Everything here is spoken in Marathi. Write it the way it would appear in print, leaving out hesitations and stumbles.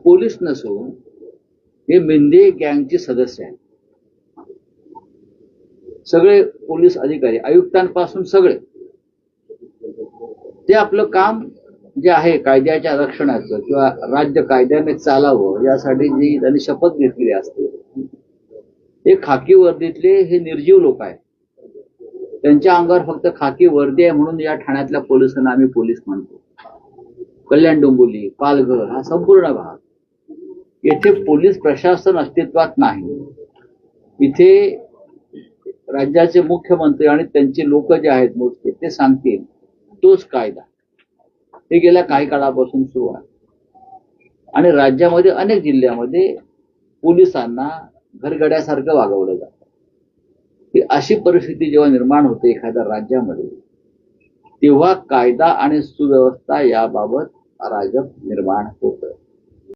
पोलीस नसून हे मेंढे गँगचे सदस्य आहेत. सगळे पोलीस अधिकारी आयुक्तांपासून सगळे ते आपलं काम जे आहे कायद्याच्या रक्षणाचं किंवा राज्य कायद्याने चालावं यासाठी जी त्यांनी शपथ घेतलेली असते, हे खाकी वर्दीतले हे निर्जीव लोक आहेत. त्यांच्या अंगावर फक्त खाकी वर्दी आहे म्हणून या ठाण्यातल्या पोलिसांना आम्ही पोलीस म्हणतो. कल्याण डोंबिवली, पालघर हा संपूर्ण भाग, येथे पोलीस प्रशासन अस्तित्वात नाही. इथे राज्याचे मुख्यमंत्री आणि त्यांचे लोक जे आहेत मोजके ते सांगतील तोच कायदा हे गेल्या काही काळापासून सुरू आहे. आणि राज्यामध्ये अनेक जिल्ह्यामध्ये पोलिसांना घरगड्यासारखं वागवलं जातं. ही अशी परिस्थिती जेव्हा निर्माण होते एखाद्या राज्यामध्ये, तेव्हा कायदा आणि सुव्यवस्था याबाबत अराजक निर्माण होतं.